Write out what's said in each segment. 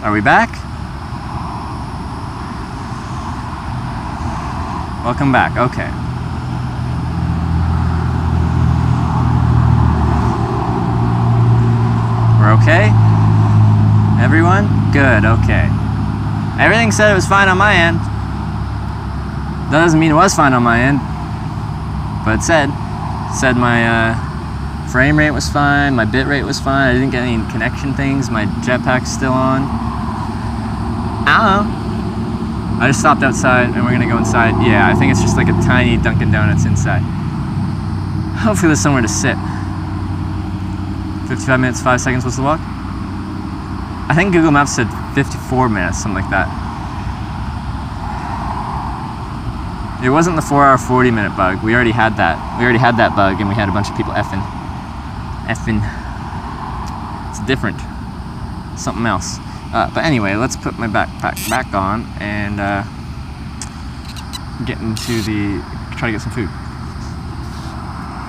Are we back? Welcome back. Okay. We're okay? Everyone? Good, okay. Everything said it was fine on my end. That doesn't mean it was fine on my end. But it said my frame rate was fine, my bit rate was fine, I didn't get any connection things, my jetpack's still on. I don't know. I just stopped outside and we're gonna go inside. Yeah, I think it's just like a tiny Dunkin' Donuts inside. Hopefully there's somewhere to sit. 55 minutes, 5 seconds was the walk? I think Google Maps said 54 minutes, something like that. It wasn't the 4 hour, 40 minute bug. We already had that. We already had that bug and we had a bunch of people effing. It's different. Something else. But anyway, let's put my backpack back on and get into try to get some food.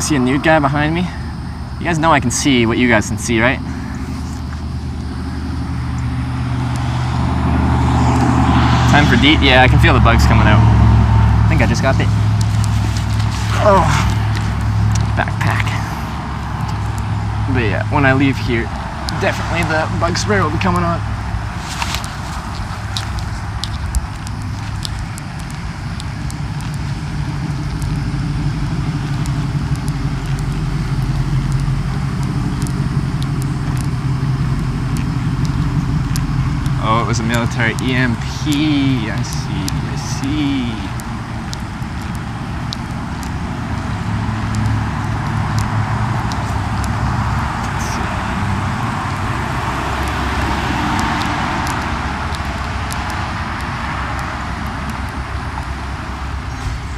See a nude guy behind me? You guys know I can see what you guys can see, right? Time for DEET? Yeah, I can feel the bugs coming out. I think I just got bit. Oh, backpack. But yeah, when I leave here, definitely the bug spray will be coming on. Oh, it was a military EMP. I see.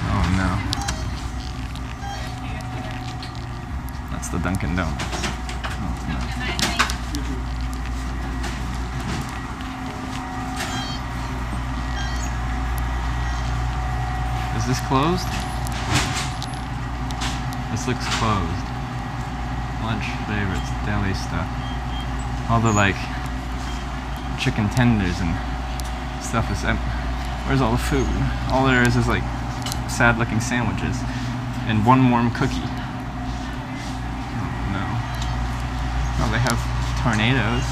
Oh no. That's the Dunkin' Donuts. Oh no. Is this closed? This looks closed. Lunch favorites, deli stuff. All the like chicken tenders and stuff is empty. Where's all the food? All there is like sad looking sandwiches and one warm cookie. Oh no. Oh, they have tornadoes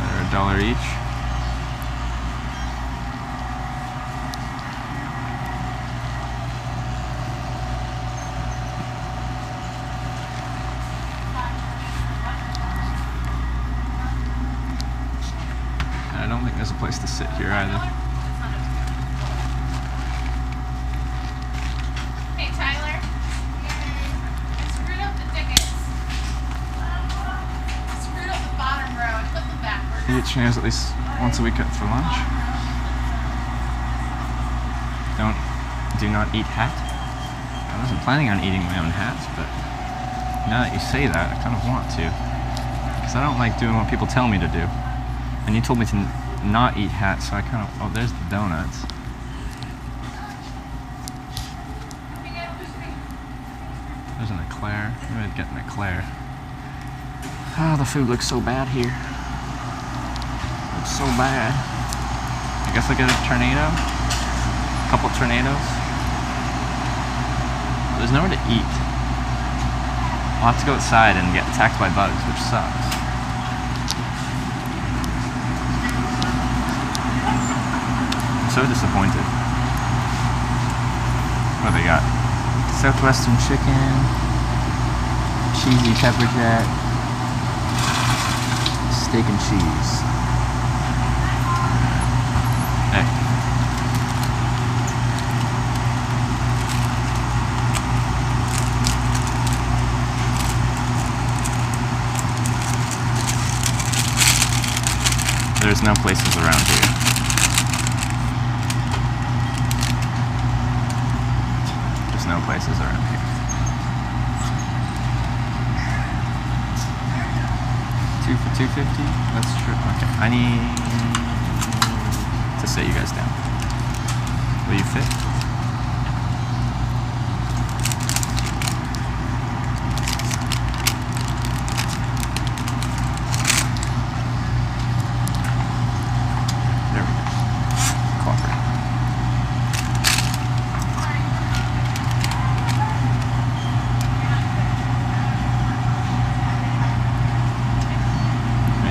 that are $1 each. I don't think there's a place to sit here either. Hey Tyler, I screwed up the tickets. I screwed up the bottom row. I put them backwards. You eat chairs at least once a week for lunch. Do not eat hat. I wasn't planning on eating my own hats, but now that you say that, I kind of want to. Because I don't like doing what people tell me to do. And you told me to not eat hats, so I kind of... Oh, there's the donuts. There's an eclair. Maybe I'd get an eclair. Oh, the food looks so bad here. Looks so bad. I guess I'll get a tornado. A couple tornadoes. There's nowhere to eat. I'll have to go outside and get attacked by bugs, which sucks. So disappointed. What do they got? Southwestern chicken, cheesy pepper jack, steak and cheese. Hey. There's no places around here. No places around here. 2 for $2.50? That's true. Okay, I need to sit you guys down. Will you fit?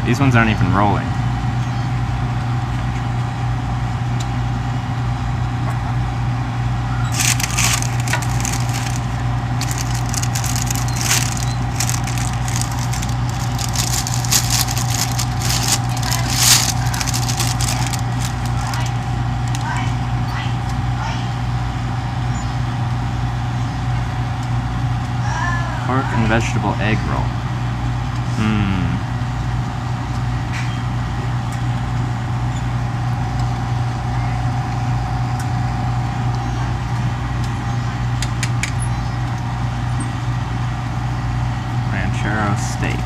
These ones aren't even rolling. Pork and vegetable egg roll. Ranchero steak.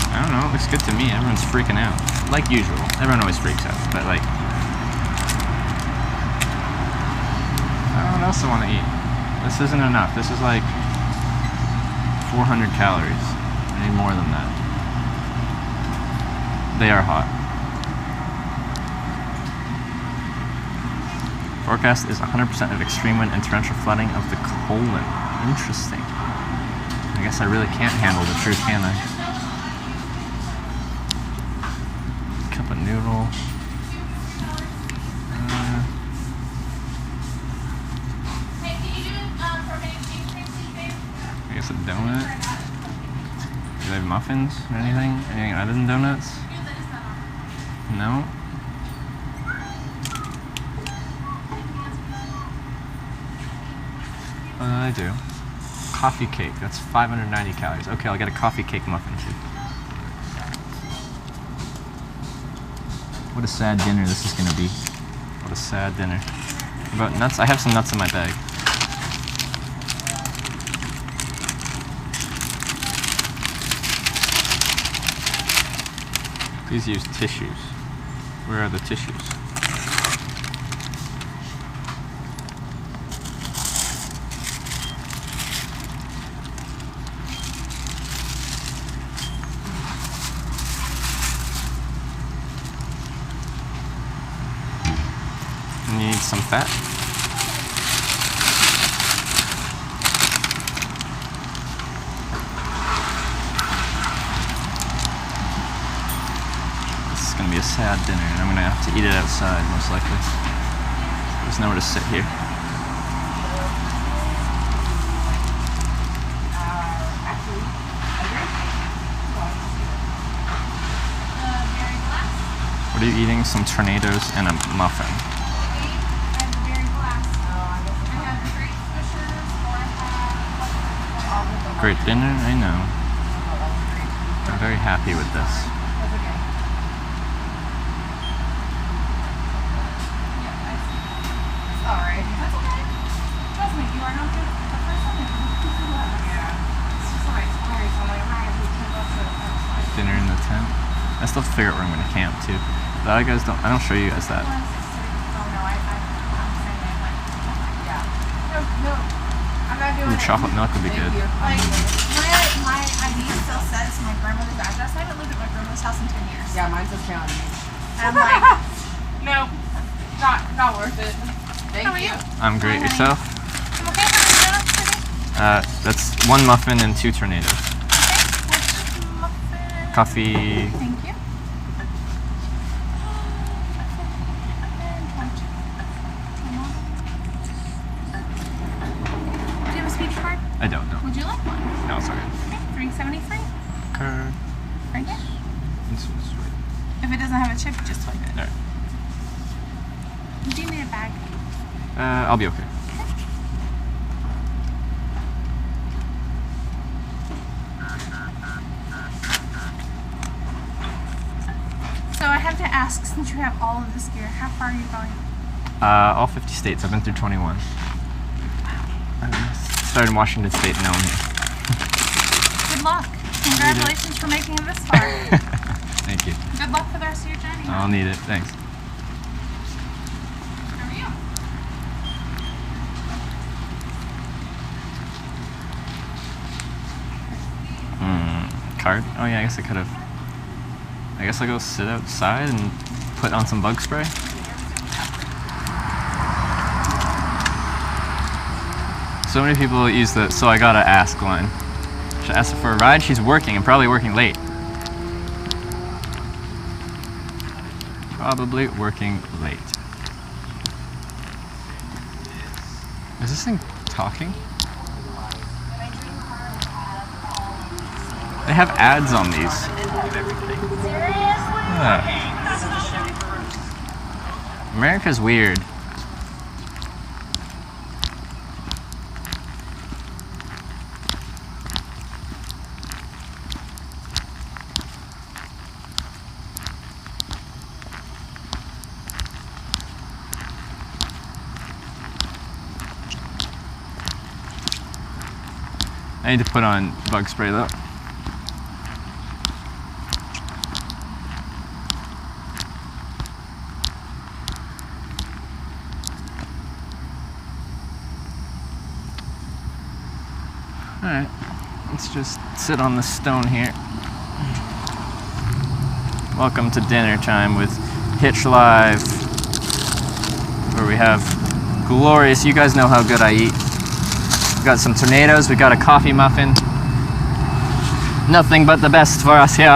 I don't know, it looks good to me. Everyone's freaking out. Like usual. Everyone always freaks out, but like, I don't know what else I want to eat. This isn't enough. This is like 400 calories. I need more than that. They are hot. Forecast is 100% of extreme wind and torrential flooding of the colon. Interesting. I guess I really can't handle the truth, can I? Cup of noodle. I guess a donut. Do they have muffins or anything? Anything other than donuts? No? I do. Coffee cake. That's 590 calories. Okay, I'll get a coffee cake muffin too. What a sad dinner this is going to be. What a sad dinner. What about nuts? I have some nuts in my bag. Please use tissues. Where are the tissues? You need some fat. This is going to be a sad dinner, and I'm going to have to eat it outside, most likely. There's nowhere to sit here. What are you eating? Some tornadoes and a muffin. Great dinner, I know. I'm very happy with this. Alright. That's okay. Trust me, you are not good. The first one is yeah. It's just like scary, so I'm like, I'm not gonna be too Dinner in the tent. I still have to figure out where I'm gonna camp too. The other guys don't. I don't show you guys that. Oh no, I'm saying it like, no. I'm not doing Ooh, it. chocolate milk would be good. Like, my ID still says my grandmother's address. I haven't lived at my grandmother's house in 10 years. Yeah, mine says County. And I'm like, no, not worth it. Thank How are you? I'm great. Yourself? I'm okay. How are you doing? That's one muffin and 2 tornadoes. Okay. Which muffin? Coffee. Thank you. Do you have a speech card? I don't know. Would you like one? No, sorry. Okay, 373. Card. Right here. This one's sweet. If it doesn't have a chip, just swipe it. Alright. Do you need a bag? I'll be okay. So I have to ask, since you have all of this gear, how far are you going? All 50 states. I've been through 21. I started in Washington State, now I'm here. Good luck. Congratulations for making it this far. Thank you. Good luck for the rest of your journey. I'll need it. Thanks. How are you? card. Oh yeah, I guess I could have. I guess I'll go sit outside and put on some bug spray. So many people use the "so I gotta ask" line. Should I ask her for a ride? She's working and probably working late. Probably working late. Is this thing talking? They have ads on these. America's weird. I need to put on bug spray though. Alright, let's just sit on the stone here. Welcome to dinner time with Hitch Live, where we have glorious, you guys know how good I eat. We got some tornadoes, we got a coffee muffin. Nothing but the best for us here.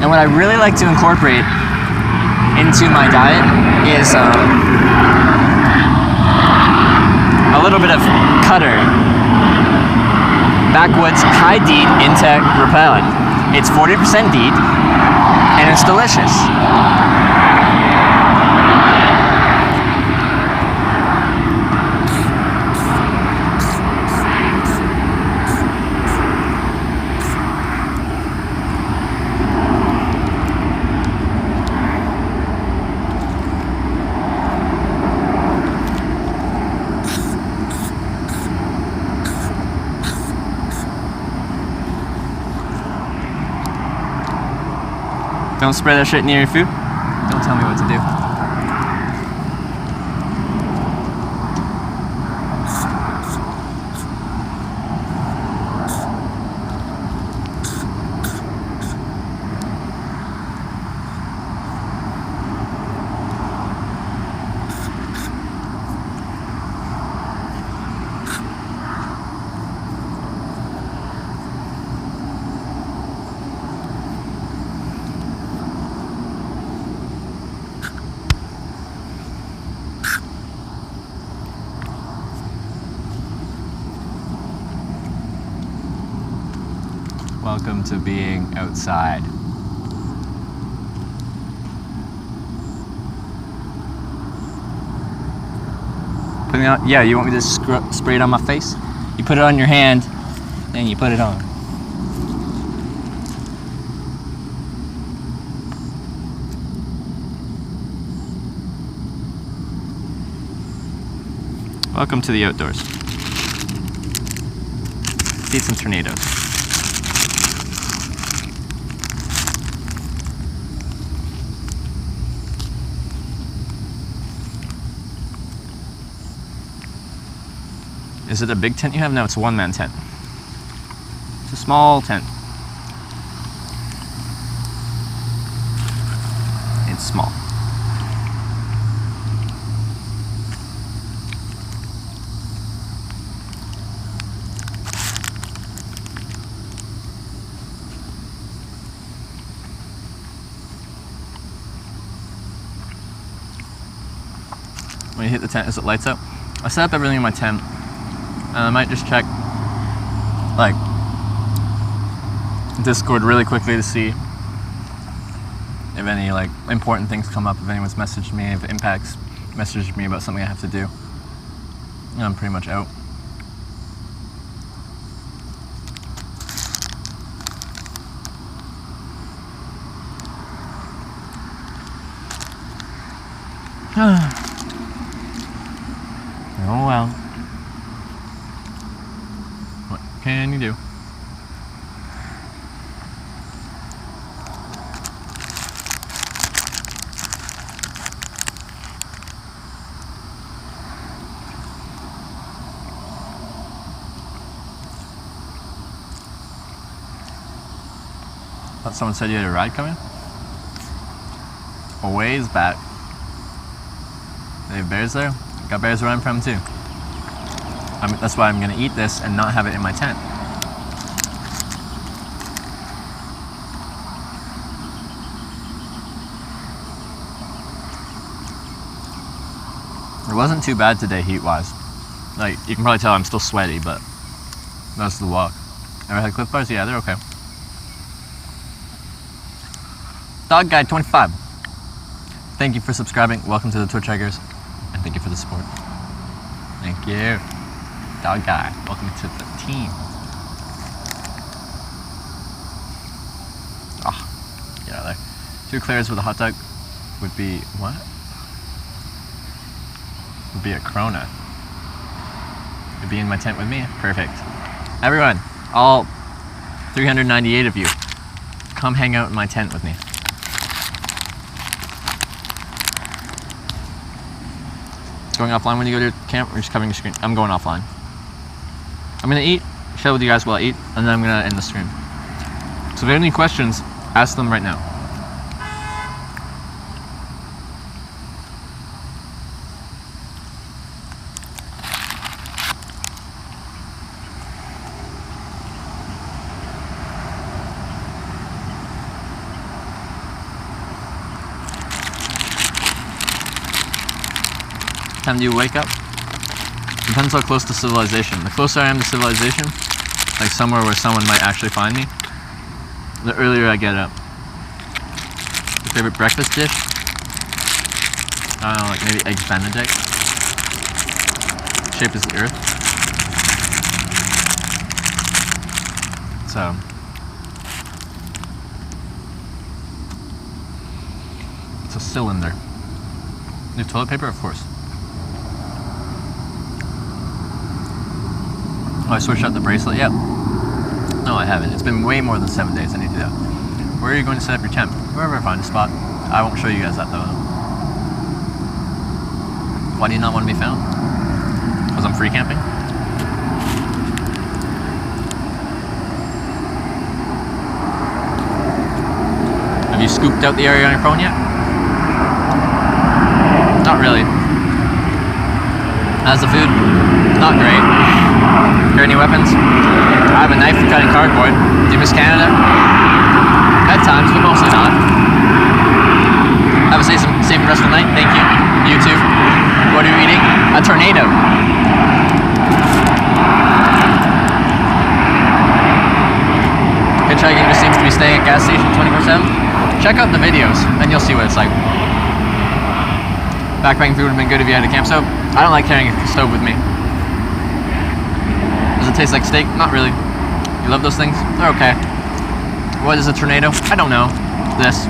And what I really like to incorporate into my diet is a little bit of Cutter Backwoods High DEET Insect Repellent. It's 40% DEET and it's delicious. Don't spray that shit near your food. Don't tell me what to do. Welcome to being outside. Putting it on, yeah, you want me to spray it on my face? You put it on your hand, then you put it on. Welcome to the outdoors. See some tornadoes. Is it a big tent you have? No, it's a one-man tent. It's a small tent. It's small. When you hit the tent, as it lights up, I set up everything in my tent. And I might just check, like, Discord really quickly to see if any, like, important things come up, if anyone's messaged me, if Impact's messaged me about something I have to do. And I'm pretty much out. Oh well. What can you do? Thought someone said you had a ride coming? A ways back. They have bears there? Got bears where I'm from too. That's why I'm gonna eat this and not have it in my tent. It wasn't too bad today heat-wise. Like, you can probably tell I'm still sweaty, but that's the walk. Ever had Cliff Bars? Yeah, they're okay. Dog Guy 25. Thank you for subscribing. Welcome to the Twitch Hikers. And thank you for the support. Thank you. Dog Guy. Welcome to the team. Oh, get out of there. 2 Clairs with a hot dog would be what? Would be a Corona. Would be in my tent with me? Perfect. Everyone, all 398 of you, come hang out in my tent with me. Going offline when you go to camp, or just covering your screen? I'm going offline. I'm gonna eat, share with you guys while I eat, and then I'm gonna end the stream. So if you have any questions, ask them right now. Time do you wake up? Depends how close to civilization. The closer I am to civilization, like somewhere where someone might actually find me, the earlier I get up. Your favorite breakfast dish? I don't know, like maybe eggs Benedict. Shape is the earth. So it's a cylinder. You have toilet paper? Of course. Oh, I switched out the bracelet? Yep. No, I haven't. It's been way more than 7 days. I need to do that. Where are you going to set up your tent? Wherever I find a spot. I won't show you guys that though. Why do you not want to be found? Because I'm free camping? Have you scooped out the area on your phone yet? Not really. How's the food? Not great. Got any weapons? I have a knife for cutting cardboard. Do you miss Canada? At times, but mostly not. Have a safe and restful night. Thank you. You too. What are you eating? A tornado. Hitchhiking just seems to be staying at gas station 24/7. Check out the videos, and you'll see what it's like. Backpacking food would have been good if you had a camp stove. I don't like carrying a stove with me. Does it taste like steak? Not really. You love those things? They're okay. What is a tornado? I don't know. This.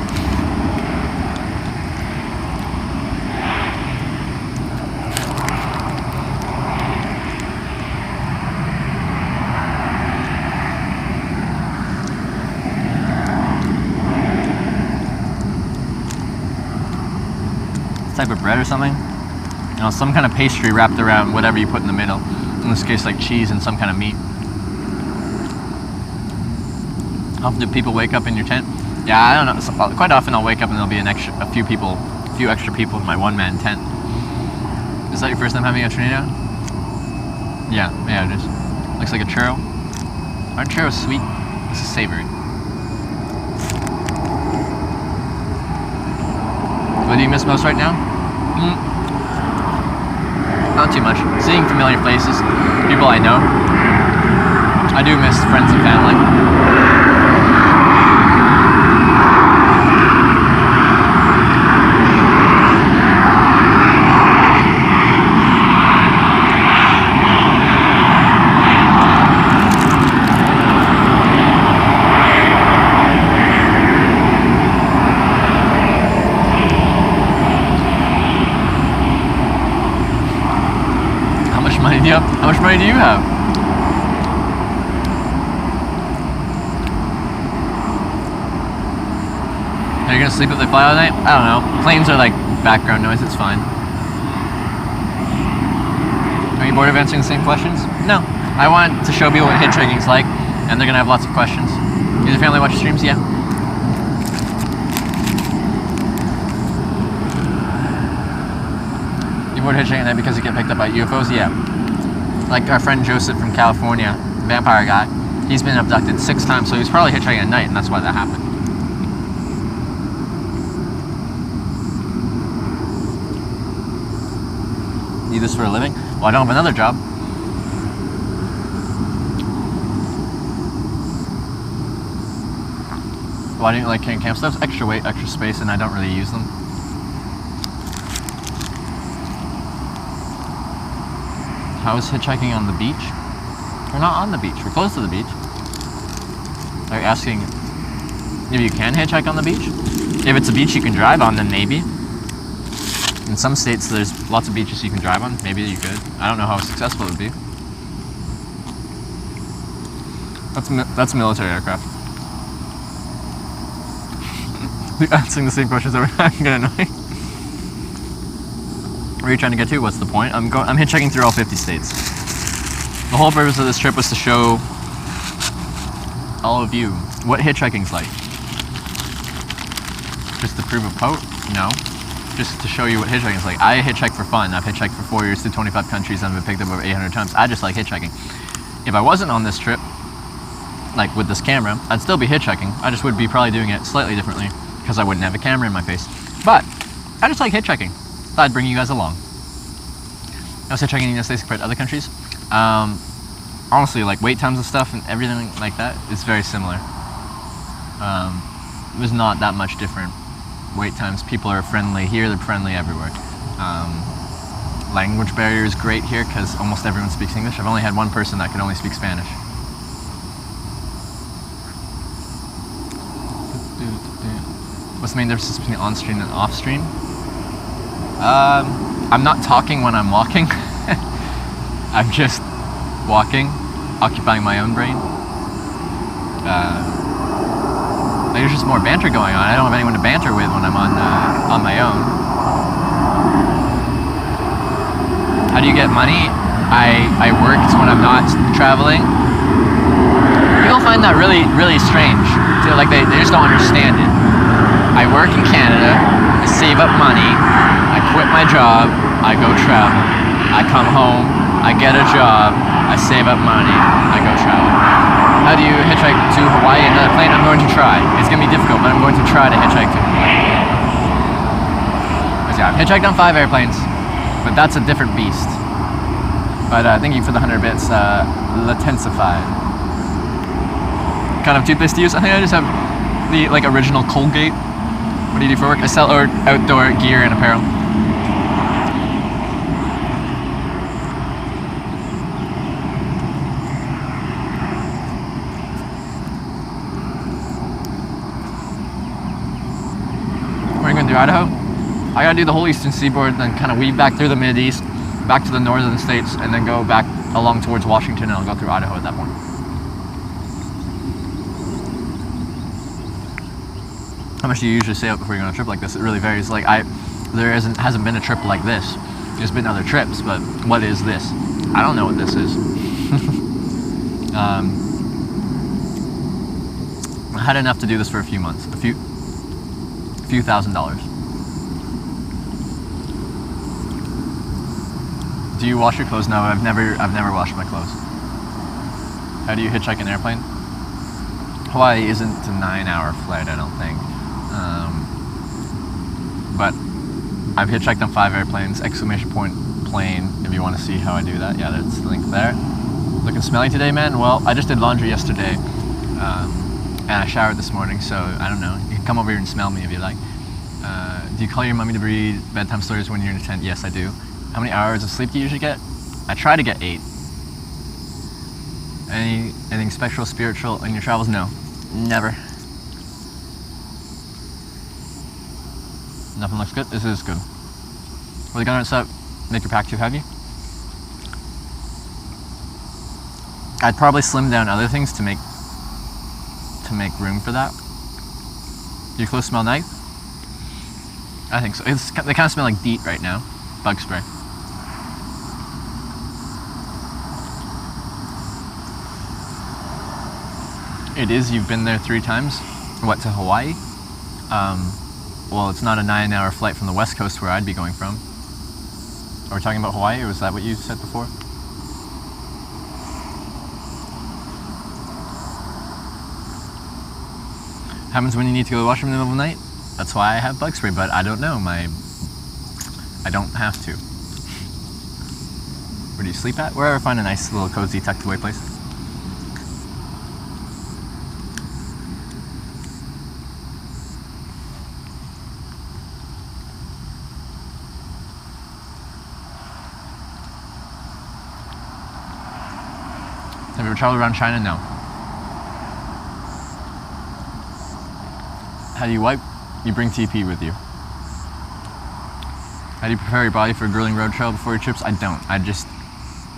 Type of bread or something, you know, some kind of pastry wrapped around whatever you put in the middle. In this case, like cheese and some kind of meat. How often do people wake up in your tent? Yeah, I don't know. So quite often I'll wake up and there'll be a few extra people in my one-man tent. Is that your first time having a tornado? Yeah, it is. Looks like a churro. Aren't churros sweet? This is savory. What do you miss most right now? Not too much. Seeing familiar faces, people I know. I do miss friends and family. How much money do you have? Are you gonna sleep if they fly all night? I don't know. Planes are like background noise, it's fine. Are you bored of answering the same questions? No. I want to show people what hitchhiking's like, and they're gonna have lots of questions. Does your family watch streams? Yeah. avoid hitchhiking at night because you get picked up by UFOs? Yeah. Like our friend Joseph from California, vampire guy, he's been abducted 6 times, so he was probably hitchhiking at night, and that's why that happened. Need this for a living? Well, I don't have another job. Why do you like carrying camp stuff? Extra weight, extra space, and I don't really use them. How is hitchhiking on the beach? We're not on the beach. We're close to the beach. Are you asking if you can hitchhike on the beach? If it's a beach you can drive on, then maybe. In some states, there's lots of beaches you can drive on. Maybe you could. I don't know how successful it would be. That's a military aircraft. Answering the same questions over time can get annoying. Where are you trying to get to? What's the point? I'm hitchhiking through all 50 states. The whole purpose of this trip was to show all of you what hitchhiking's like. Just to prove a point? No. Just to show you what hitchhiking's like. I hitchhike for fun. I've hitchhiked for 4 years to 25 countries and I've been picked up over 800 times. I just like hitchhiking. If I wasn't on this trip, like with this camera, I'd still be hitchhiking. I just would be probably doing it slightly differently because I wouldn't have a camera in my face. But I just like hitchhiking. Thought I'd bring you guys along. I was hitchhiking in the United States compared to other countries. Honestly, like wait times and stuff and everything like that is very similar. It was not that much different. Wait times, people are friendly here, they're friendly everywhere. Language barrier is great here because almost everyone speaks English. I've only had one person that can only speak Spanish. What's the main difference between on-stream and off-stream? I'm not talking when I'm walking. I'm just walking, occupying my own brain. There's just more banter going on. I don't have anyone to banter with when I'm on my own. How do you get money? I worked when I'm not traveling. People find that really, really strange. Like they just don't understand it. I work in Canada, I save up money, I quit my job, I go travel. I come home, I get a job, I save up money, I go travel. How do you hitchhike to Hawaii in another plane? I'm going to try. It's going to be difficult, but I'm going to try to hitchhike to Hawaii. Yeah, I've hitchhiked on 5 airplanes, but that's a different beast. But thank you for the 100 bits, Latensified. Kind of toothpaste to use? I think I just have the original Colgate. What do you do for work? I sell outdoor gear and apparel. Where are you going through Idaho? I gotta do the whole eastern seaboard, then kind of weave back through the mid-east, back to the northern states, and then go back along towards Washington, and I'll go through Idaho at that point. How much do you usually save up before you go on a trip like this? It really varies. Like there hasn't been a trip like this. There's been other trips, but what is this? I don't know what this is. I had enough to do this for a few months, a few $1,000s. Do you wash your clothes? No, I've never washed my clothes. How do you hitchhike an airplane? Hawaii isn't a 9-hour flight, I don't think. But I've hitchhiked on 5 airplanes, ! Plane, if you want to see how I do that. Yeah, that's the link there. Looking smelly today, man? Well, I just did laundry yesterday, and I showered this morning, so I don't know. You can come over here and smell me if you like. Do you call your mommy to read bedtime stories when you're in a tent? Yes, I do. How many hours of sleep do you usually get? I try to get 8. Anything spectral, spiritual in your travels? No, never. Nothing looks good. This is good. Will the gunner set make your pack too heavy? I'd probably slim down other things to make room for that. Do your clothes smell nice? I think so. They kind of smell like DEET right now. Bug spray. It is. You've been there 3 times. What, to Hawaii? Well, it's not a 9-hour flight from the west coast where I'd be going from. Are we talking about Hawaii, or was that what you said before? Happens when you need to go to the washroom in the middle of the night. That's why I have bug spray, but I don't know. I don't have to. Where do you sleep at? Wherever I find a nice little cozy tucked away place. Have you ever traveled around China? No. How do you wipe? You bring TP with you. How do you prepare your body for a grueling road travel before your trips? I don't. I just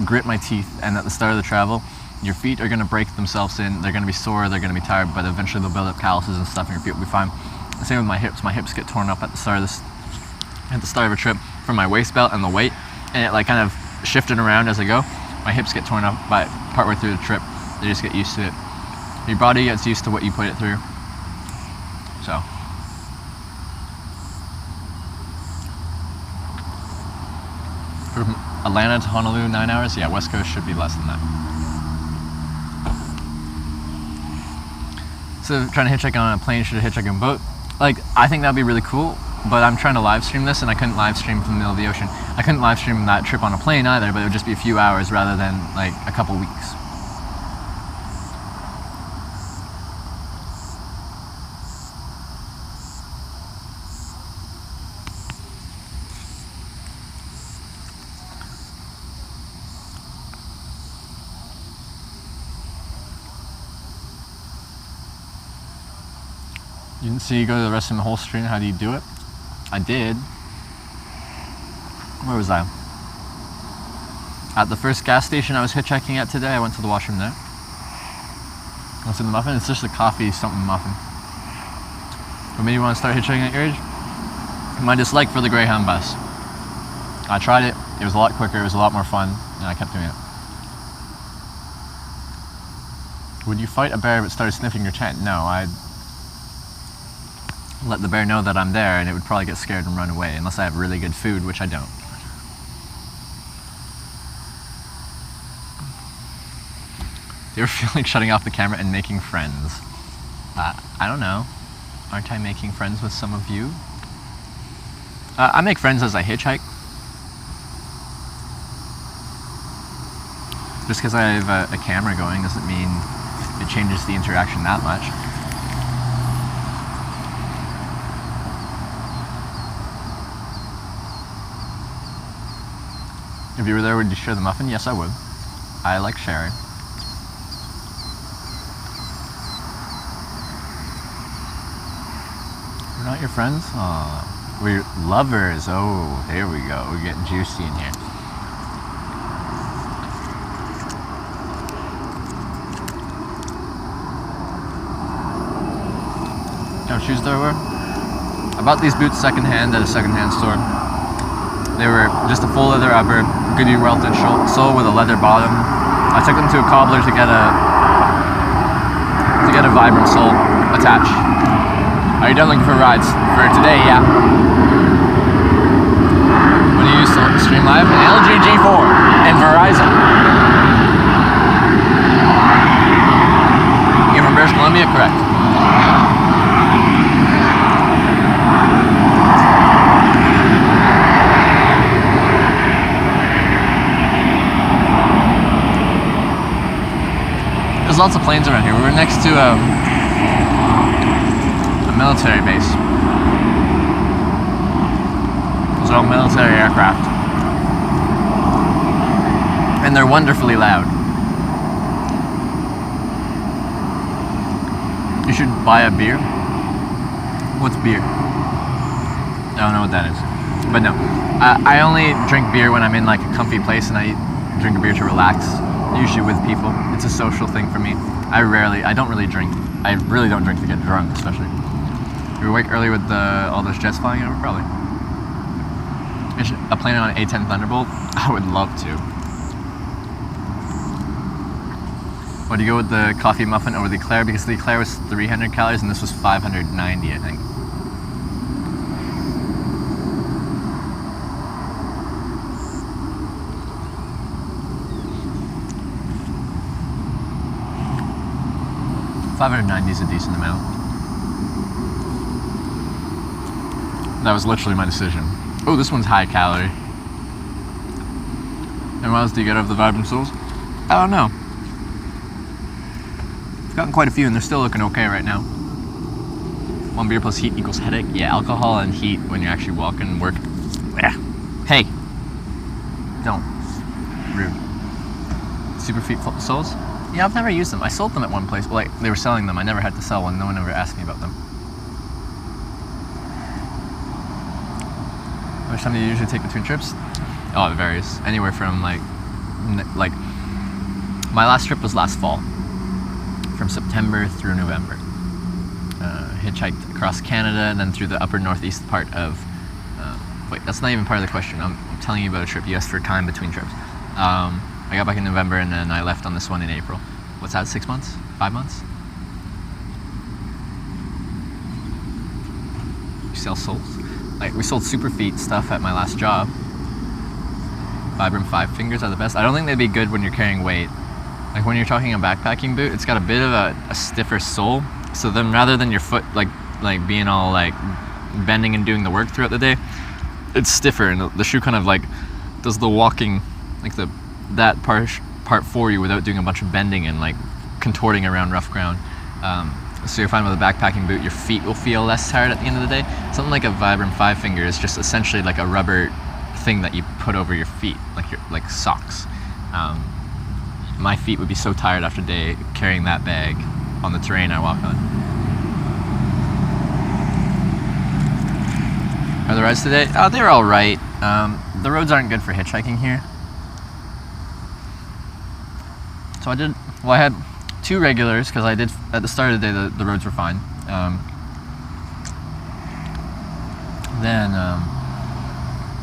grit my teeth, and at the start of the travel, your feet are going to break themselves in. They're going to be sore, they're going to be tired, but eventually they'll build up calluses and stuff, and your feet will be fine. The same with my hips. My hips get torn up at the start of a trip from my waist belt and the weight, and it like kind of shifted around as I go. My hips get torn up by partway through the trip. They just get used to it. Your body gets used to what you put it through. So. From Atlanta to Honolulu, 9 hours? Yeah, West Coast should be less than that. So trying to hitchhike on a plane, should have hitchhiked on a boat. Like, I think that'd be really cool, but I'm trying to live stream this and I couldn't live stream from the middle of the ocean. I couldn't live stream that trip on a plane either, but it would just be a few hours rather than like a couple weeks. You didn't see you go to the rest of the whole stream. How do you do it? I did. Where was I? At the first gas station I was hitchhiking at today. I went to the washroom there. What's in the muffin? It's just a coffee something muffin. What made you want to start hitchhiking at your age? My dislike for the Greyhound bus. I tried it. It was a lot quicker. It was a lot more fun, and I kept doing it. Would you fight a bear if it started sniffing your tent? No, I'd let the bear know that I'm there, and it would probably get scared and run away, unless I have really good food, which I don't. Do you ever feel like shutting off the camera and making friends? I don't know. Aren't I making friends with some of you? I make friends as I hitchhike. Just because I have a camera going doesn't mean it changes the interaction that much. If you were there, would you share the muffin? Yes, I would. I like sharing. We're not your friends? Aw, we're lovers. Oh, there we go. We're getting juicy in here. You know what shoes there were? I bought these boots secondhand at a secondhand store. They were just a full leather upper, Goodyear welted sole with a leather bottom. I took them to a cobbler to get a vibrant sole attached. Are you done looking for rides? For today, yeah. What do you use to stream live? An LG G4 and Verizon. You're from British Columbia? Correct. There's lots of planes around here. We were next to a military base. Those are all military aircraft. And they're wonderfully loud. You should buy a beer. What's beer? I don't know what that is. But no, I only drink beer when I'm in like a comfy place and I drink a beer to relax. Usually with people. It's a social thing for me. I don't really drink. I really don't drink to get drunk, especially. You awake early with all those jets flying over? Probably. A plane on an A-10 Thunderbolt? I would love to. What do you go with the coffee muffin over the eclair? Because the eclair was 300 calories and this was 590, I think. 590 is a decent amount. That was literally my decision. Oh, this one's high calorie. And what else do you get out of the Vibrant Souls? I don't know. I've gotten quite a few and they're still looking okay right now. 1 beer plus heat equals headache. Yeah, alcohol and heat when you're actually walking and work. Yeah. Hey. Don't. Rude. Super Feet Souls? Yeah, I've never used them. I sold them at one place. Well, like, they were selling them. I never had to sell one. No one ever asked me about them. How much time do you usually take between trips? Oh, it varies. Anywhere from like my last trip was last fall, from September through November. Hitchhiked across Canada and then through the upper northeast part of. Wait, that's not even part of the question. I'm telling you about a trip. You asked for time between trips. I got back in November and then I left on this one in April. What's that? 6 months? 5 months? You sell souls? Like, we sold Super Feet stuff at my last job. Vibram 5 fingers are the best. I don't think they'd be good when you're carrying weight. Like when you're talking a backpacking boot, it's got a bit of a stiffer sole. So then rather than your foot like being all like bending and doing the work throughout the day, it's stiffer and the shoe kind of like does the walking, like that part for you without doing a bunch of bending and like contorting around rough ground. So you'll find with a backpacking boot, your feet will feel less tired at the end of the day. Something like a Vibram 5 finger is just essentially like a rubber thing that you put over your feet, like socks. My feet would be so tired after a day carrying that bag on the terrain I walk on. Are the rides today? Oh, they're all right. The roads aren't good for hitchhiking here. So I had 2 regulars because I did at the start of the day the roads were fine. Then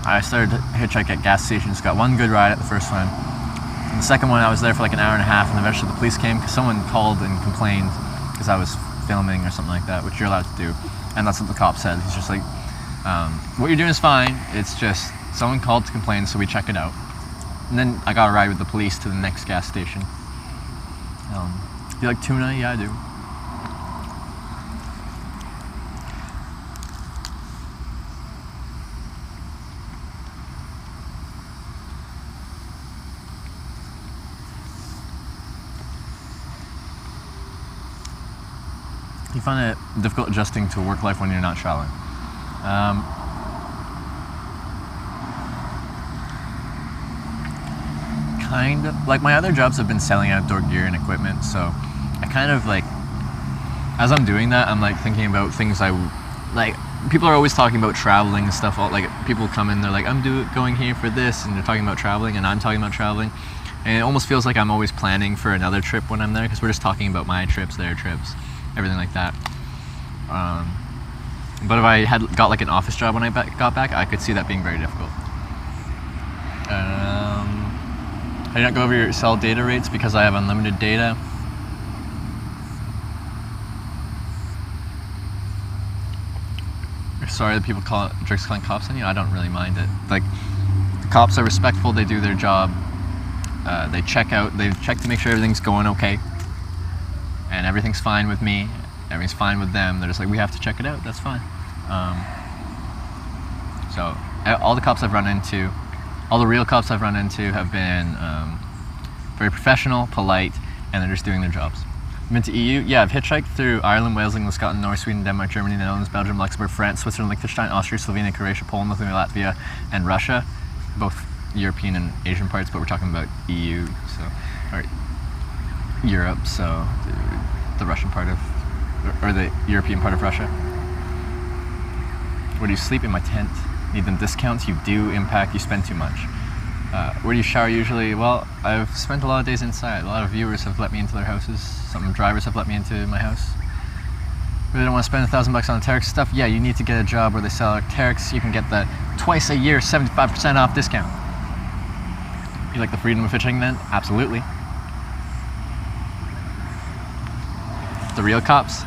I started to hitchhike at gas stations. Got 1 good ride at the first one. And the second one I was there for like an hour and a half, and eventually the police came because someone called and complained because I was filming or something like that, which you're allowed to do. And that's what the cop said. He's just like, what you're doing is fine. It's just someone called to complain, so we check it out. And then I got a ride with the police to the next gas station. Do you like tuna? Yeah, I do. You find it difficult adjusting to work life when you're not traveling? Kind of. Like my other jobs have been selling outdoor gear and equipment, so I kind of like, as I'm doing that, I'm like thinking about things like, people are always talking about traveling and stuff. Like people come in, they're like, I'm going here for this, and they're talking about traveling, and I'm talking about traveling. And it almost feels like I'm always planning for another trip when I'm there, because we're just talking about my trips, their trips, everything like that. But if I had got like an office job when I got back, I could see that being very difficult. I did not go over your cell data rates because I have unlimited data. Sorry that people call it jerks calling cops on you. I don't really mind it. Like, the cops are respectful, they do their job. They check to make sure everything's going okay. And everything's fine with me, everything's fine with them. They're just like, we have to check it out, that's fine. So, all the cops I've run into, all the real cops I've run into have been very professional, polite, and they're just doing their jobs. I've been to EU, yeah, I've hitchhiked through Ireland, Wales, England, Scotland, Norway, Sweden, Denmark, Germany, Netherlands, Belgium, Luxembourg, France, Switzerland, Liechtenstein, Austria, Slovenia, Croatia, Poland, Lithuania, Latvia, and Russia, both European and Asian parts, but we're talking about EU, or Europe, so the Russian part of, or the European part of Russia. Where do you sleep? In my tent. Need them discounts? You do. Impact, you spend too much. Where do you shower usually? Well, I've spent a lot of days inside. A lot of viewers have let me into their houses. Some drivers have let me into my house. Really don't want to spend $1,000 on the Terex stuff? Yeah, you need to get a job where they sell Terex. You can get that twice a year, 75% off discount. You like the freedom of hitchhiking then? Absolutely. The real cops?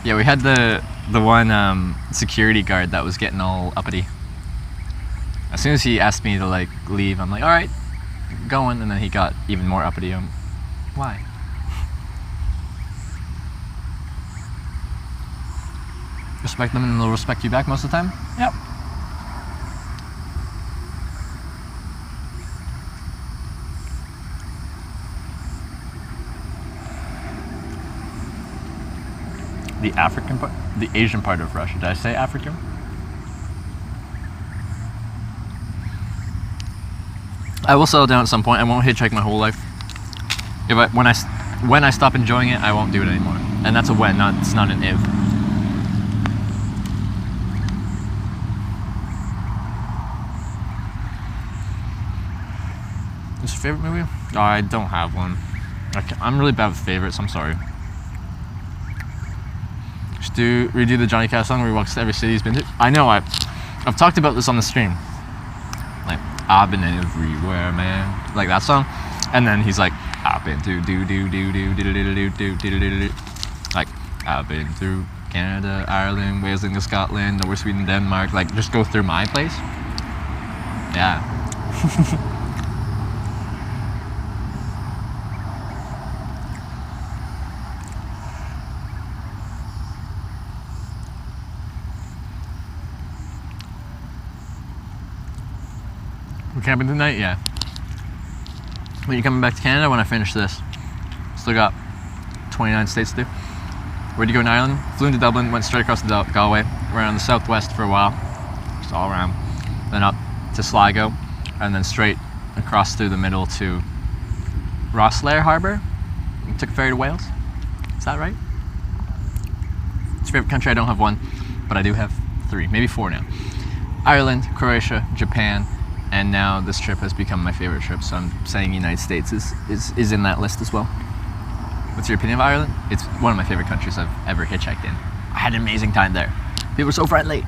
Yeah, we had the one security guard that was getting all uppity. As soon as he asked me to like leave, I'm like, all right, going, and then he got even more uppity. Why? respect them and they'll respect you back most of the time. Yep. The Asian part of Russia. Did I say African? I will settle down at some point. I won't hitchhike my whole life. When I stop enjoying it, I won't do it anymore. And that's a when, it's not an if. What's your favorite movie? Oh, I don't have one. I'm really bad with favorites. I'm sorry. Just redo the Johnny Cash song where he walks to every city he's been to. I know. I've talked about this on the stream. Like, I've been everywhere, man. Like that song. And then he's like, I've been through like, I've been through Canada, Ireland, Wales, England, Scotland, Norway, Sweden, Denmark. Like, just go through my place. Yeah. We're camping tonight? Yeah. When you coming back to Canada when I finish this? Still got 29 states to do. Where'd you go in Ireland? Flew into Dublin, went straight across the Galway, around the southwest for a while, just all around. Then up to Sligo, and then straight across through the middle to Rosslare Harbour. Took a ferry to Wales. Is that right? It's your favorite country? I don't have one, but I do have 3, maybe 4 now. Ireland, Croatia, Japan, and now this trip has become my favorite trip, so I'm saying United States is in that list as well. What's your opinion of Ireland? It's one of my favorite countries I've ever hitchhiked in. I had an amazing time there. People were so friendly.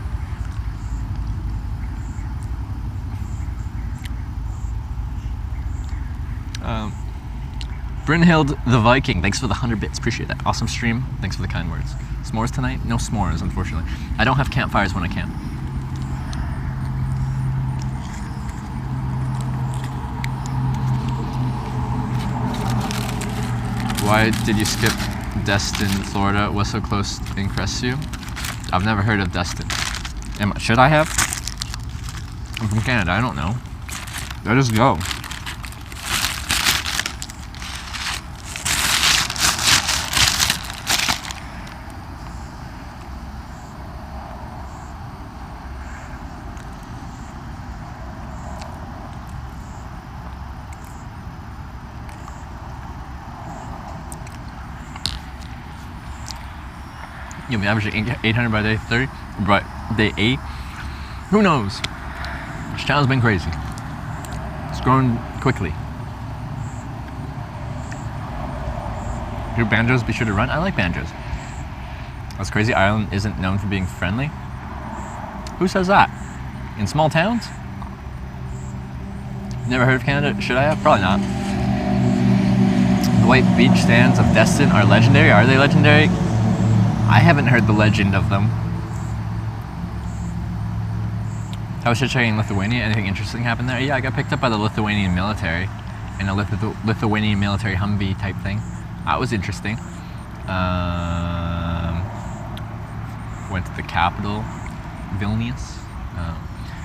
Brynhild the Viking, thanks for the 100 bits, appreciate that. Awesome stream, thanks for the kind words. S'mores tonight? No s'mores, unfortunately. I don't have campfires when I camp. Why did you skip Destin, Florida? What's so close in Crestview? I've never heard of Destin. Should I have? I'm from Canada, I don't know. Let us go. You'll be averaging 800 by day 30, by day 8. Who knows? This channel's been crazy. It's grown quickly. Do banjos be sure to run? I like banjos. That's crazy. Ireland isn't known for being friendly. Who says that? In small towns? Never heard of Canada? Should I have? Probably not. The white beach stands of Destin are legendary. Are they legendary? I haven't heard the legend of them. How was hitchhiking in Lithuania? Anything interesting happened there? Yeah, I got picked up by the Lithuanian military in a Lithuanian military Humvee type thing. That was interesting. Went to the capital, Vilnius.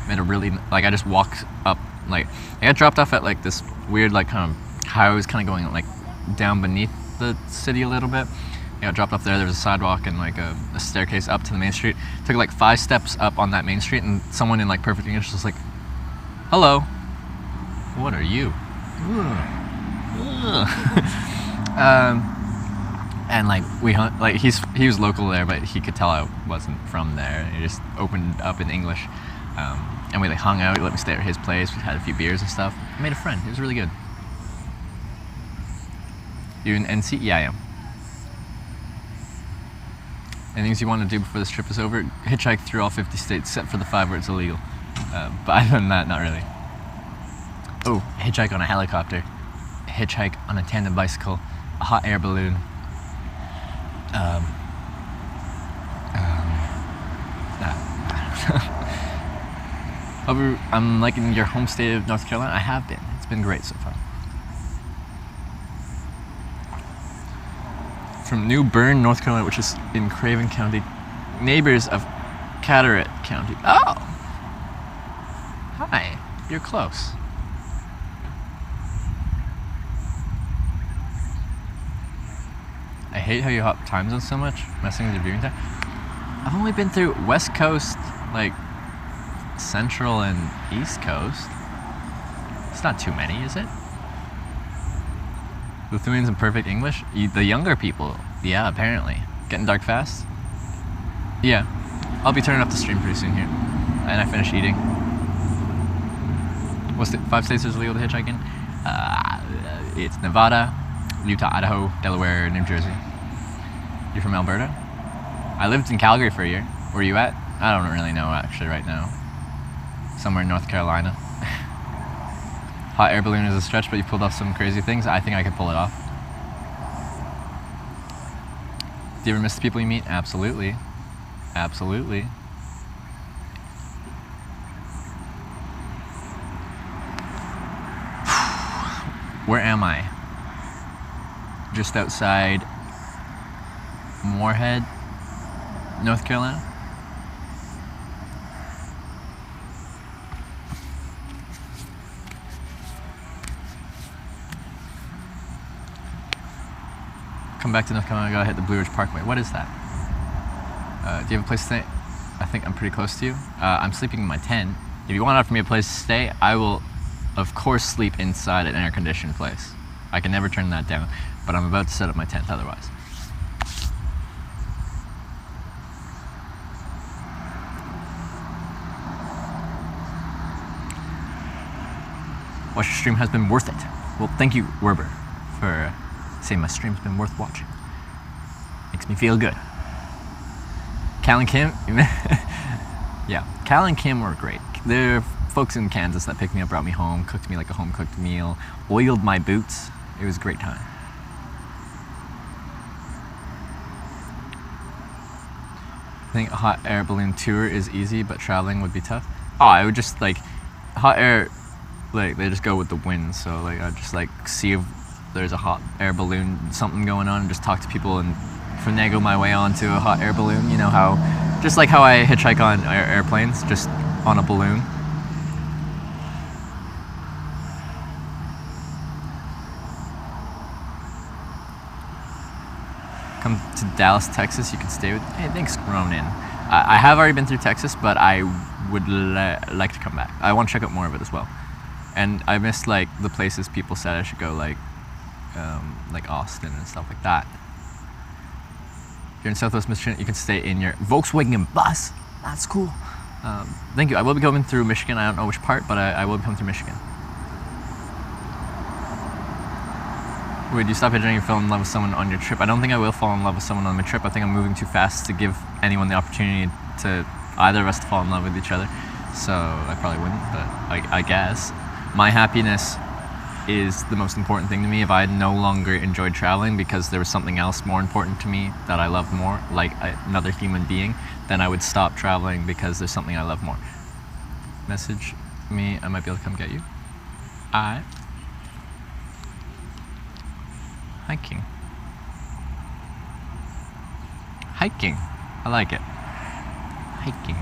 Made a really, like, I just walked up, like, I got dropped off at like this weird, like, kind of highways kind of going like down beneath the city a little bit. I got dropped off there. There was a sidewalk and like a staircase up to the main street. Took like 5 steps up on that main street, and someone in like perfect English was like, "Hello, what are you?" And like we hung, like he was local there, but he could tell I wasn't from there. He just opened up in English, and we like hung out. He let me stay at his place. We had a few beers and stuff. I made a friend. It was really good. You in NC? Yeah, I am. Any things you want to do before this trip is over? Hitchhike through all 50 states, except for the 5 where it's illegal. But other than that, not really. Oh, hitchhike on a helicopter. Hitchhike on a tandem bicycle. A hot air balloon. I'm liking your home state of North Carolina. I have been. It's been great so far. From New Bern, North Carolina, which is in Craven County. Neighbors of Carteret County. Oh! Hi. You're close. I hate how you hop time zones so much, messing with your viewing time. I've only been through West Coast, like Central and East Coast. It's not too many, is it? Lithuanians in perfect English? The younger people, yeah, apparently. Getting dark fast? Yeah. I'll be turning off the stream pretty soon here. And I finish eating. What's the 5 states there's legal to hitchhike in? It's Nevada, Utah, Idaho, Delaware, New Jersey. You're from Alberta? I lived in Calgary for a year. Where are you at? I don't really know actually right now. Somewhere in North Carolina. Hot air balloon is a stretch, but you pulled off some crazy things. I think I could pull it off. Do you ever miss the people you meet? Absolutely. Absolutely. Where am I? Just outside Moorhead, North Carolina. Come back to North Carolina, I gotta hit the Blue Ridge Parkway. What is that? Do you have a place to stay? I think I'm pretty close to you. I'm sleeping in my tent. If you want to offer me a place to stay, I will, of course, sleep inside an air-conditioned place. I can never turn that down, but I'm about to set up my tent otherwise. Watch your stream has been worth it. Well, thank you, Werber, for saying my stream's been worth watching. Makes me feel good. Cal and Kim, yeah, Cal and Kim were great. They're folks in Kansas that picked me up, brought me home, cooked me like a home-cooked meal, oiled my boots. It was a great time. I think a hot air balloon tour is easy, but traveling would be tough. Oh, I would just like, hot air, like they just go with the wind, so like I'd just like see if there's a hot air balloon, something going on, and just talk to people and finagle my way onto a hot air balloon. You know how, just like how I hitchhike on airplanes, just on a balloon. Come to Dallas, Texas, you can stay with, hey, thanks, Ronan. I have already been through Texas, but I would like to come back. I want to check out more of it as well. And I missed like the places people said I should go, like Austin and stuff like that. If you're in Southwest Michigan, you can stay in your Volkswagen bus. That's cool. Thank you. I will be coming through Michigan. I don't know which part, but I will be coming through Michigan. Would you stop hitchhiking and fall in love with someone on your trip? I don't think I will fall in love with someone on my trip. I think I'm moving too fast to give anyone the opportunity to either of us to fall in love with each other. So I probably wouldn't, but I guess. My happiness is the most important thing to me. If I no longer enjoyed traveling because there was something else more important to me that I loved more, like another human being, then I would stop traveling because there's something I love more. Message me, I might be able to come get you. Alright. Hiking. Hiking. I like it. Hiking.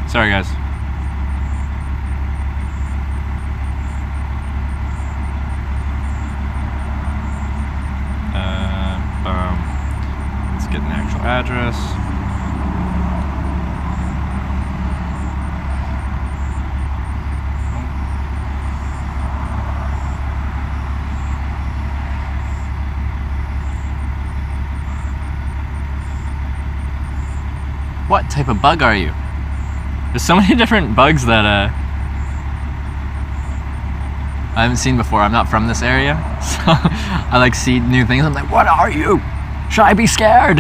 Sorry, guys. Let's get an actual address. What type of bug are you? There's so many different bugs that I haven't seen before. I'm not from this area, so I like see new things. I'm like, what are you? Should I be scared?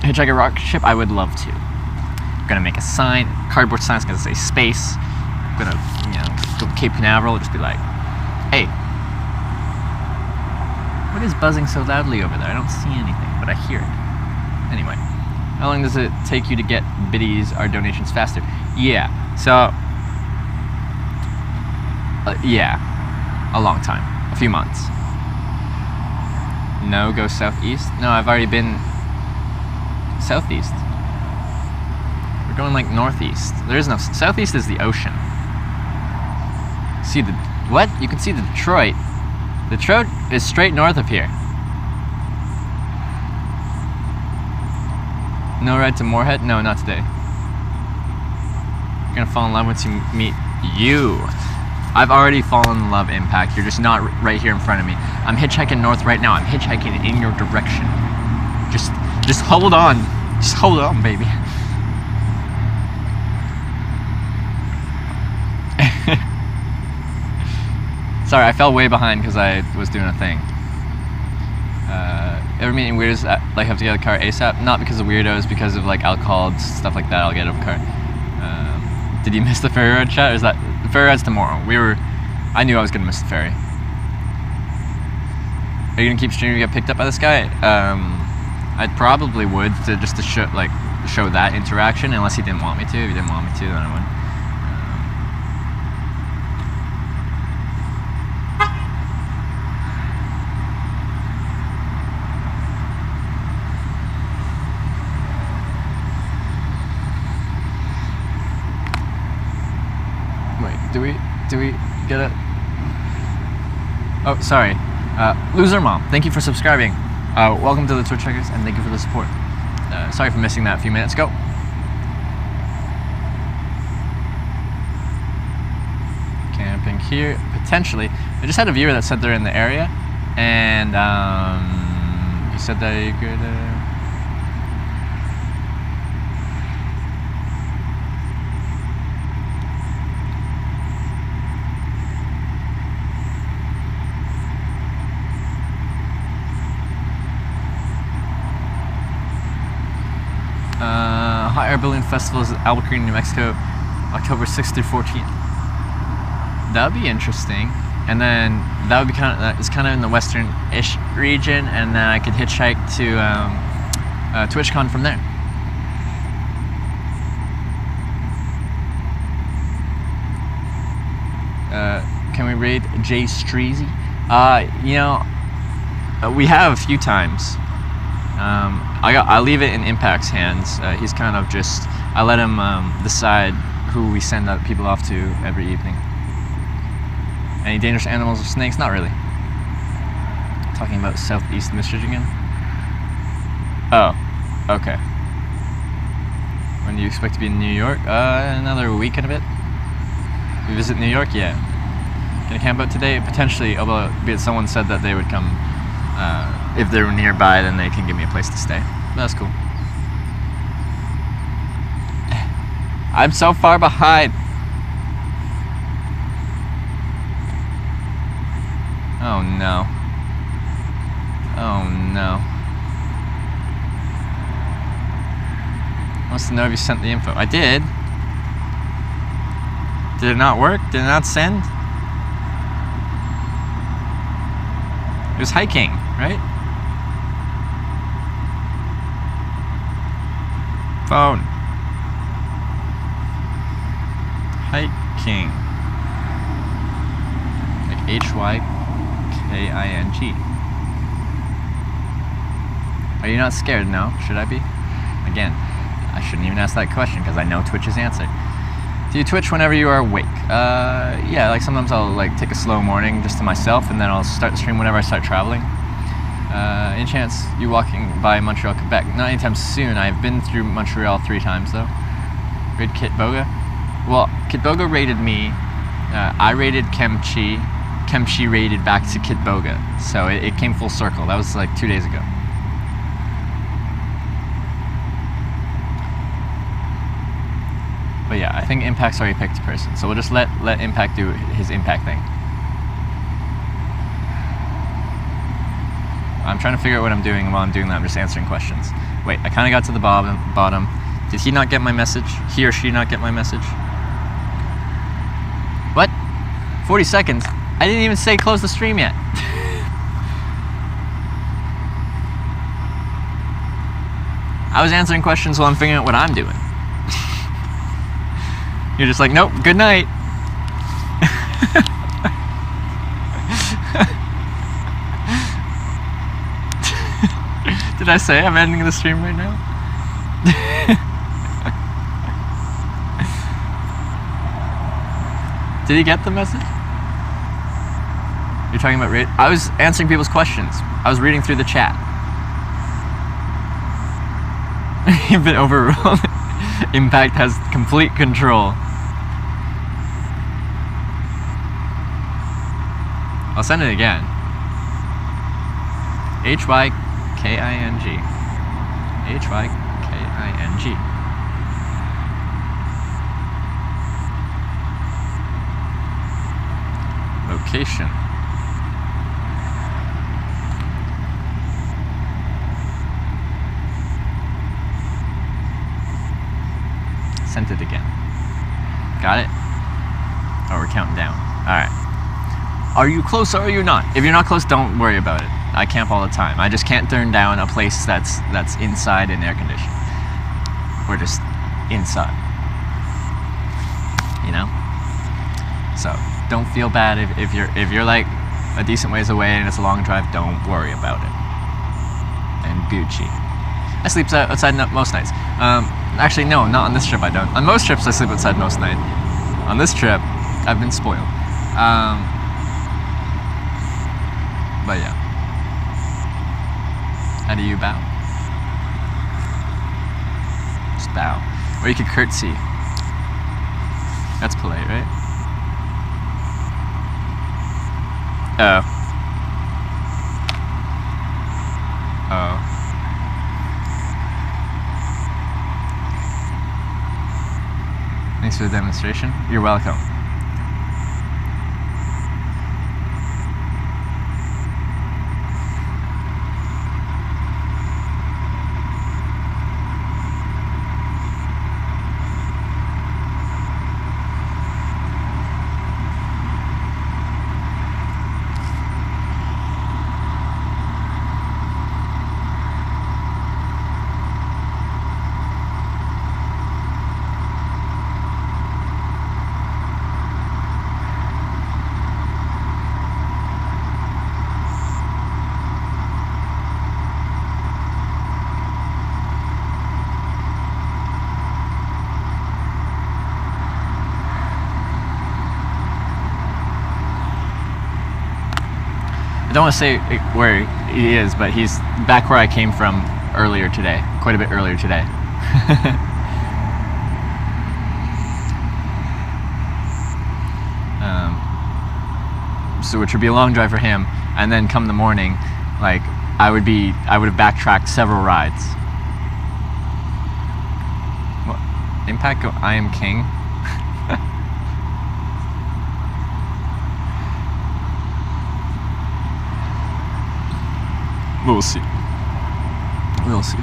Hitchhiker rocket ship, I would love to. I'm gonna make a sign, cardboard sign's gonna say space. I'm gonna, go to Cape Canaveral, just be like, hey, what is buzzing so loudly over there? I don't see anything, but I hear it. Anyway, how long does it take you to get biddies or donations faster? Yeah, so, yeah, a long time, a few months. No, go southeast? No, I've already been southeast. We're going like northeast. There is no southeast. Is the ocean. See the what? You can see the Detroit. Detroit is straight north of here. No ride to Moorhead? No, not today. You're gonna fall in love once you meet you. I've already fallen in love, Impact. You're just not right here in front of me. I'm hitchhiking north right now. I'm hitchhiking in your direction. Just hold on. Just hold on, baby. Sorry, I fell way behind because I was doing a thing. Ever meet any weirdos that like have to get a car ASAP? Not because of weirdos, because of like alcohol, stuff like that. I'll get a car. Did you miss the ferry ride chat? Or is that the ferry ride's tomorrow? I knew I was gonna miss the ferry. Are you gonna keep streaming to get picked up by this guy? I probably would to show that interaction, unless he didn't want me to. If he didn't want me to, then I wouldn't. Wait, do we get it? Oh, sorry. Loser Mom, thank you for subscribing. Welcome to the Twitch checkers, and thank you for the support. Sorry for missing that a few minutes ago. Camping here, potentially. I just had a viewer that said they're in the area, and he said that you could... Hot Air Balloon Festival is at Albuquerque, New Mexico, October 6th through 14th. That would be interesting. And then that would be it's kind of in the western-ish region, and then I could hitchhike to TwitchCon from there. Can we raid Jay Streezy? We have a few times. I leave it in Impact's hands. He's kind of just, I let him decide who we send people off to every evening. Any dangerous animals or snakes? Not really. Talking about southeast Michigan. Oh, okay. When do you expect to be in New York? Another week and a bit. We visit New York? Yeah. Gonna camp out today? Potentially, although someone said that they would come. If they're nearby, then they can give me a place to stay. But that's cool. I'm so far behind. Oh no. Oh no. Wants to know if you sent the info. I did. Did it not work? Did it not send? It was hiking, right? Phone. Hiking. Like H-Y-K-I-N-G. Are you not scared? No. Should I be? Again, I shouldn't even ask that question because I know Twitch's answer. Do you Twitch whenever you are awake? Yeah, like sometimes I'll like take a slow morning just to myself, and then I'll start the stream whenever I start traveling. Any chance you walking by Montreal, Quebec? Not anytime soon. I've been through Montreal 3 times though. Raid Kit Boga? Well, Kit Boga raided me I rated Kemchi. Kemchi rated back to Kitboga. So it came full circle. That was like 2 days ago. But yeah, I think Impact's already picked a person. So we'll just let Impact do his Impact thing. I'm trying to figure out what I'm doing, and while I'm doing that, I'm just answering questions. Wait, I kind of got to the bottom. Did he not get my message? He or she not get my message? What? 40 seconds? I didn't even say close the stream yet. I was answering questions while I'm figuring out what I'm doing. You're just like, nope, good night. Did I say I'm ending the stream right now? Did he get the message? You're talking about I was answering people's questions. I was reading through the chat. You've been overruled. Impact has complete control. I'll send it again. H-Y-K-I-N-G. H-Y-K-I-N-G. Location. Sent it again. Got it? Oh, we're counting down. Alright. Are you close or are you not? If you're not close, don't worry about it. I camp all the time. I just can't turn down a place that's inside and air conditioned. We're just inside. You know? So don't feel bad if you're like a decent ways away and it's a long drive, don't worry about it. And Gucci. I sleep outside most nights. Actually, no, not on this trip I don't. On most trips I sleep outside most nights. On this trip, I've been spoiled. But yeah. How do you bow? Just bow. Or you could curtsy. That's polite, right? Oh. Oh. Thanks for the demonstration. You're welcome. I don't want to say where he is, but he's back where I came from earlier today, quite a bit earlier today. So which would be a long drive for him, and then come the morning, like I would have backtracked several rides. What? Impact go, I am king. We'll see. We'll see.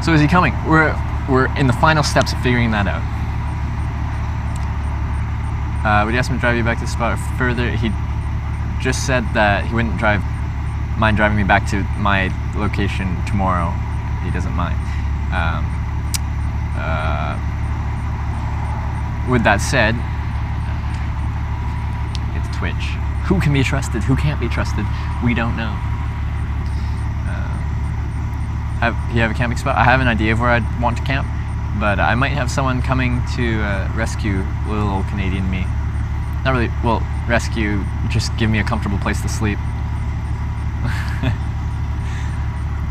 So is he coming? We're in the final steps of figuring that out. Would you ask him to drive you back to the spot further? He just said that he wouldn't mind driving me back to my location tomorrow. He doesn't mind. With that said, Twitch. Who can be trusted? Who can't be trusted? We don't know. You have a camping spot? I have an idea of where I'd want to camp, but I might have someone coming to rescue little old Canadian me. Not really, well, rescue, just give me a comfortable place to sleep.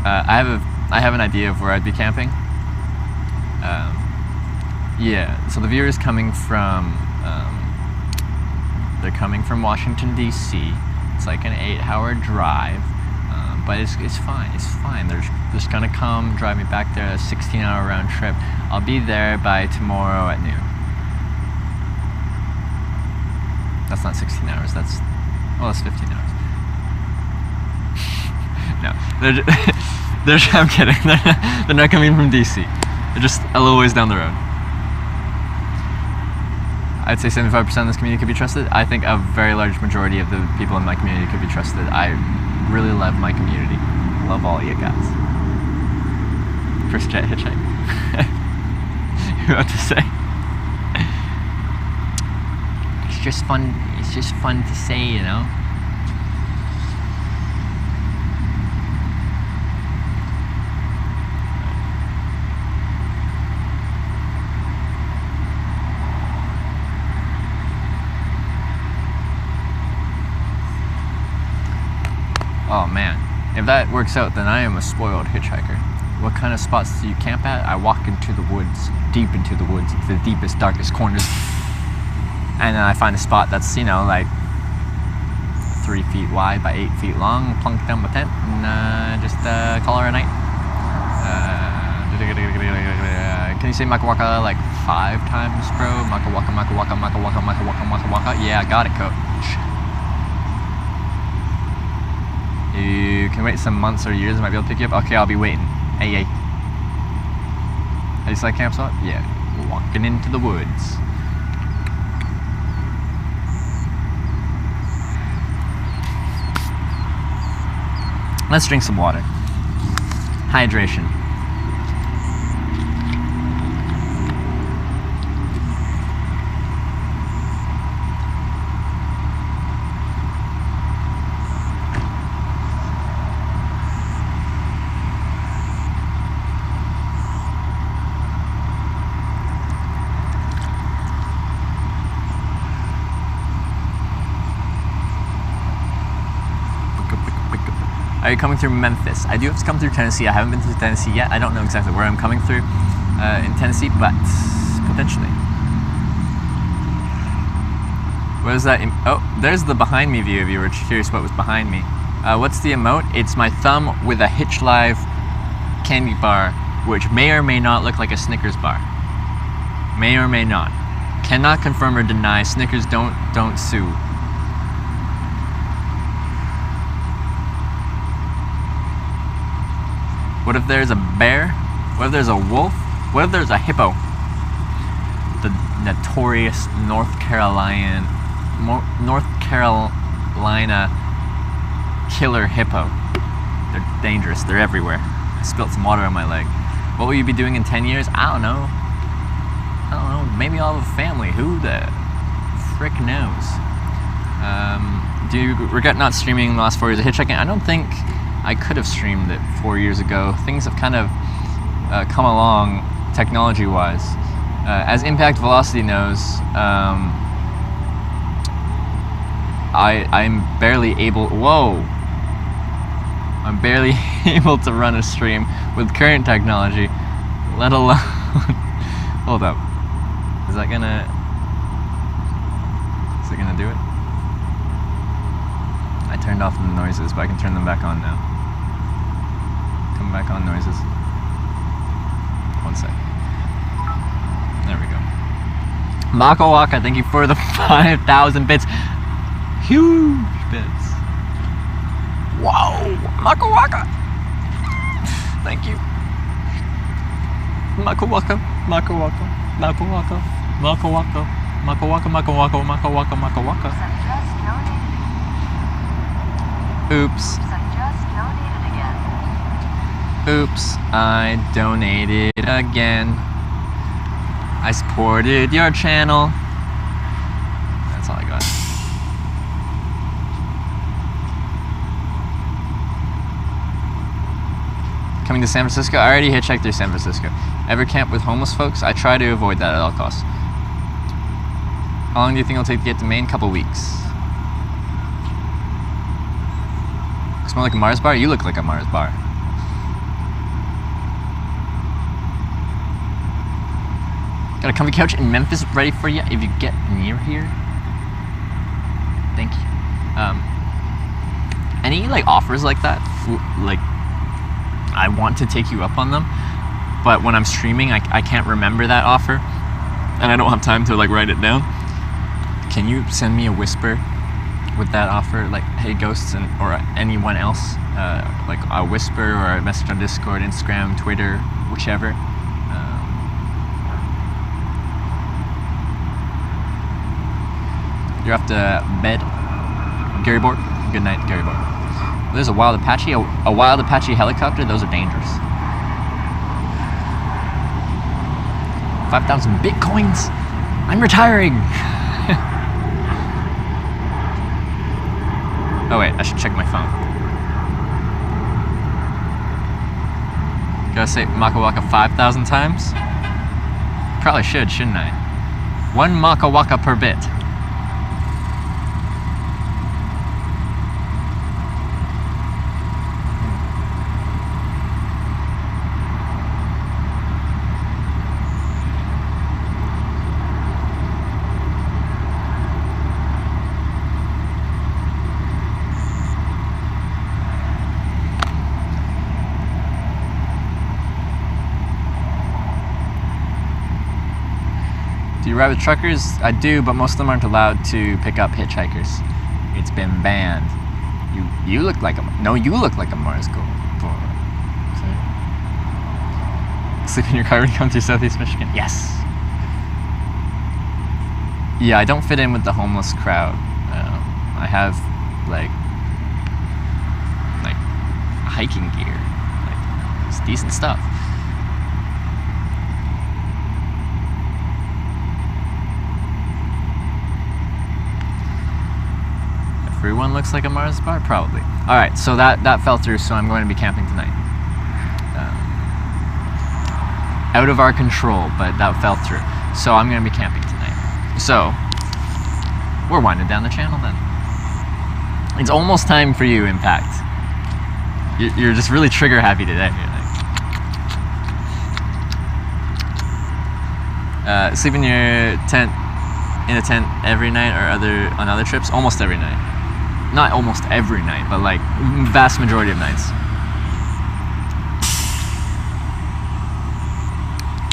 I have an idea of where I'd be camping. Yeah, so the viewer's coming from, they're coming from Washington, D.C. It's like an 8-hour drive, but it's fine, it's fine. They're just gonna come, drive me back there, a 16-hour round trip. I'll be there by tomorrow at noon. That's not 16 hours, that's 15 hours. No, I'm kidding. They're not coming from DC. They're just a little ways down the road. I'd say 75% of this community could be trusted. I think a very large majority of the people in my community could be trusted. I really love my community. Love all you guys. First jet hitchhike. You have to say. It's just fun. It's just fun to say, you know. Oh man, if that works out, then I am a spoiled hitchhiker. What kind of spots do you camp at? I walk into the woods, deep into the woods, the deepest, darkest corners. And then I find a spot that's, you know, like 3 feet wide by 8 feet long, plunk down my tent, and just call her a night. Can you say Maka Waka like 5 times, bro? Maka Waka, Maka Waka, Maka Waka, Maka Waka, Maka Waka. Yeah, I got it, coach. You can wait some months or years, I might be able to pick you up. Okay, I'll be waiting. Hey. How do you select camp spot? Yeah, walking into the woods. Let's drink some water. Hydration. Are you coming through Memphis? I do have to come through Tennessee. I haven't been through Tennessee yet. I don't know exactly where I'm coming through in Tennessee, but potentially. What is that? Oh, there's the behind me view if you were curious what was behind me. What's the emote? It's my thumb with a Hitch Live candy bar, which may or may not look like a Snickers bar. May or may not. Cannot confirm or deny. Snickers don't sue. What if there's a bear? What if there's a wolf? What if there's a hippo? The notorious North Carolina killer hippo. They're dangerous. They're everywhere. I spilled some water on my leg. What will you be doing in 10 years? I don't know. Maybe I'll have a family. Who the frick knows? Do you regret not streaming the last 4 years of hitchhiking? I don't think I could have streamed it 4 years ago. Things have kind of come along technology-wise. As Impact Velocity knows, I'm barely able. Whoa! I'm barely able to run a stream with current technology, let alone. Hold up. Is it gonna do it? I turned off the noises, but I can turn them back on now. Come back on noises. 1 sec. There we go. Mako Waka, thank you for the 5,000 bits. Huge bits. Wow! Mako Waka! Thank you. Mako Waka, Mako Waka, Mako Waka, Mako Waka, Mako Waka, Mako Waka, Mako Waka, Mako Waka. Oops. Oops, I donated again. I supported your channel. That's all I got. coming to San Francisco? I already hitchhiked through San Francisco. Ever camp with homeless folks? I try to avoid that at all costs. How long do you think it'll take to get to Maine? Couple weeks. Looks more like a Mars bar? You look like a Mars bar. Got a comfy couch in Memphis ready for you if you get near here. Thank you. Any like offers like that? Like, I want to take you up on them, but when I'm streaming, I can't remember that offer, and I don't have time to like write it down. Can you send me a whisper with that offer? Like, hey, Ghosts or anyone else, like a whisper or a message on Discord, Instagram, Twitter, whichever. You're off to bed, Gary Borg. Good night, Gary Borg. There's a wild Apache, a wild Apache helicopter. Those are dangerous. 5,000 bitcoins. I'm retiring. Oh wait, I should check my phone. Gotta say Maka Waka 5,000 times? Probably should, shouldn't I? 1 Maka Waka per bit. Do you ride with truckers? I do, but most of them aren't allowed to pick up hitchhikers. It's been banned. You look like a... No, you look like a Mars goal. Sleep in your car when you come through Southeast Michigan? Yes. Yeah, I don't fit in with the homeless crowd. I have, like hiking gear. Like, it's decent stuff. Everyone looks like a Mars bar? Probably. Alright, so that fell through, so I'm going to be camping tonight. Out of our control, but that fell through. So I'm going to be camping tonight. So, we're winding down the channel then. It's almost time for you, Impact. You're just really trigger happy today. Sleep in your tent, in a tent every night or on other trips? Almost every night. Not almost every night, but like vast majority of nights.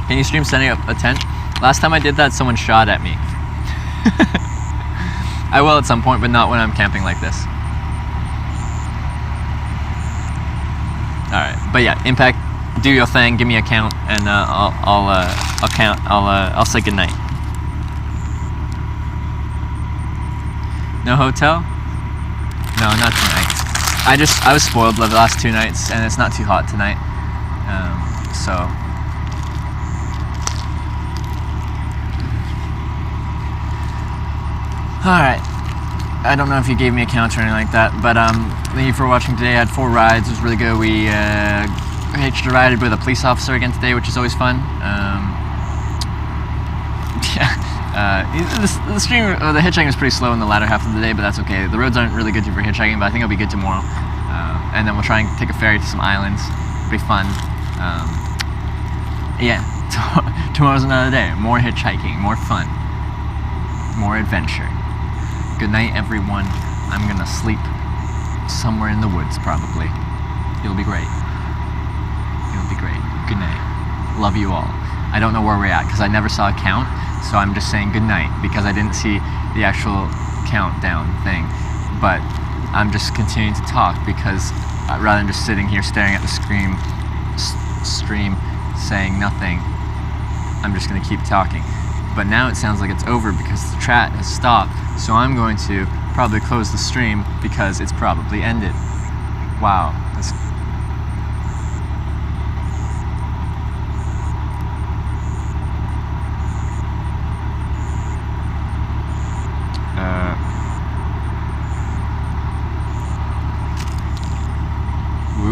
Can you stream setting up a tent? Last time I did that, someone shot at me. I will at some point, but not when I'm camping like this. Alright, but yeah, Impact, do your thing, give me a count, and I'll say goodnight. No hotel? No, not tonight. I was spoiled the last 2 nights, and it's not too hot tonight. So. Alright. I don't know if you gave me a count or anything like that, but thank you for watching today. I had 4 rides. It was really good. We hitched a ride with a police officer again today, which is always fun. The stream, the hitchhiking was pretty slow in the latter half of the day, but that's okay. The roads aren't really good for hitchhiking, but I think it'll be good tomorrow. And then we'll try and take a ferry to some islands. It'll be fun. Yeah, tomorrow's another day. More hitchhiking, more fun, more adventure. Good night, everyone. I'm gonna sleep somewhere in the woods, probably. It'll be great. It'll be great. Good night. Love you all. I don't know where we're at because I never saw a count, so I'm just saying good night because I didn't see the actual countdown thing. But I'm just continuing to talk because rather than just sitting here staring at the stream saying nothing, I'm just gonna keep talking. But now it sounds like it's over because the chat has stopped, so I'm going to probably close the stream because it's probably ended. Wow.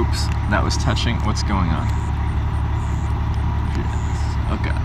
Oops, that was touching. What's going on? Yes. Okay.